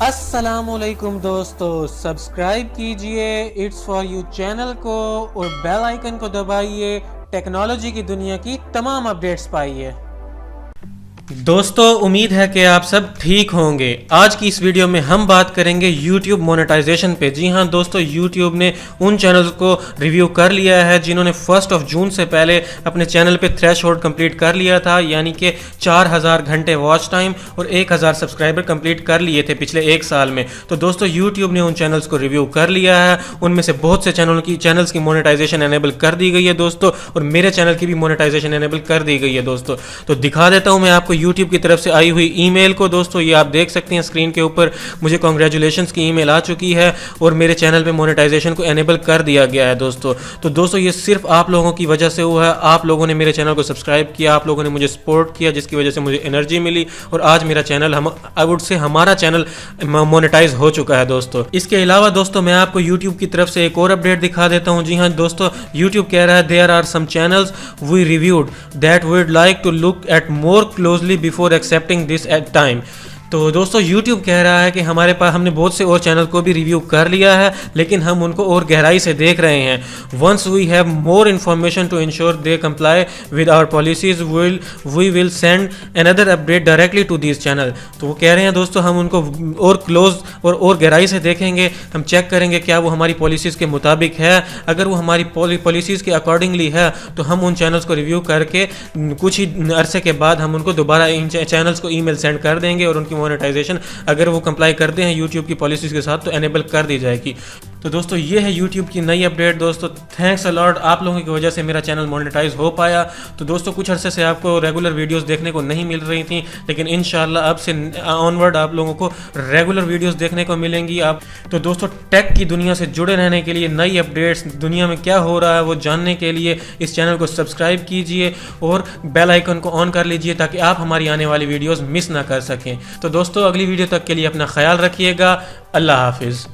अस्सलामुअलैकुम दोस्तों, सब्सक्राइब कीजिए इट्स फॉर यू चैनल को और बेल आइकन को दबाइए। टेक्नोलॉजी की दुनिया की तमाम अपडेट्स पाइए। दोस्तों, उम्मीद है कि आप सब ठीक होंगे। आज की इस वीडियो में हम बात करेंगे YouTube मोनेटाइजेशन पे। जी हाँ दोस्तों, YouTube ने उन चैनल्स को रिव्यू कर लिया है जिन्होंने 1 जून से पहले अपने चैनल पे थ्रेशोल्ड कंप्लीट कर लिया था, यानी कि 4000 घंटे वॉच टाइम और 1000 सब्सक्राइबर कंप्लीट कर लिए थे पिछले एक साल में। तो दोस्तों, YouTube ने उन चैनल्स को रिव्यू कर लिया है। उनमें से बहुत से चैनल्स की मोनेटाइजेशन एनेबल कर दी गई है दोस्तों, और मेरे चैनल की भी मोनेटाइजेशन एनेबल कर दी गई है दोस्तों। तो दिखा देता हूँ मैं आपको YouTube की तरफ से आई हुई ईमेल को। दोस्तों, ये आप देख सकते हैं स्क्रीन के ऊपर, मुझे कांग्रेचुलेशंस की ईमेल आ चुकी है और मेरे चैनल पे मोनेटाइजेशन को एनेबल कर दिया गया है दोस्तों। तो दोस्तों, ये सिर्फ आप लोगों की वजह से हुआ है। आप लोगों ने मेरे चैनल को सब्सक्राइब किया, आप लोगों ने मुझे सपोर्ट किया, जिसकी वजह से मुझे एनर्जी मिली और आज मेरा चैनल हमारा चैनल मोनेटाइज हो चुका है दोस्तों। इसके अलावा दोस्तों, मैं आपको YouTube की तरफ से एक और अपडेट दिखा देता हूँ। जी हाँ दोस्तों, YouTube कह रहा है there are some channels we reviewed that would like to look at more closely before accepting this at time. तो दोस्तों, YouTube कह रहा है कि हमने बहुत से और चैनल को भी रिव्यू कर लिया है, लेकिन हम उनको और गहराई से देख रहे हैं। Once we have more information to ensure they comply with our policies we will send another update directly to this channel. तो वो कह रहे हैं दोस्तों, हम उनको और क्लोज और गहराई से देखेंगे। हम चेक करेंगे क्या वो हमारी पॉलिसीज़ के मुताबिक है। अगर वो हमारी पॉलिसीज़ के अकॉर्डिंगली है तो हम उन चैनल्स को रिव्यू करके कुछ ही अरसे के बाद हम उनको दोबारा इन चैनल्स को ईमेल सेंड कर देंगे और उनकी मोनेटाइजेशन अगर वो कंप्लाई करते हैं YouTube की पॉलिसीज़ के साथ तो एनेबल कर दी जाएगी। तो दोस्तों, ये है YouTube की नई अपडेट दोस्तों। थैंक्स अ लॉट, आप लोगों की वजह से मेरा चैनल मोनेटाइज हो पाया। तो दोस्तों, कुछ अरसे से आपको रेगुलर वीडियोस देखने को नहीं मिल रही थी, लेकिन इंशाल्लाह अब से ऑनवर्ड आप लोगों को रेगुलर वीडियोस देखने को मिलेंगी। आप तो दोस्तों, टेक की दुनिया से जुड़े रहने के लिए, नई अपडेट्स, दुनिया में क्या हो रहा है वो जानने के लिए इस चैनल को सब्सक्राइब कीजिए और बेल आइकन को ऑन कर लीजिए ताकि आप हमारी आने वाली वीडियोज़ मिस ना कर सकें। तो दोस्तों, अगली वीडियो तक के लिए अपना ख्याल रखिएगा। अल्लाह हाफिज़।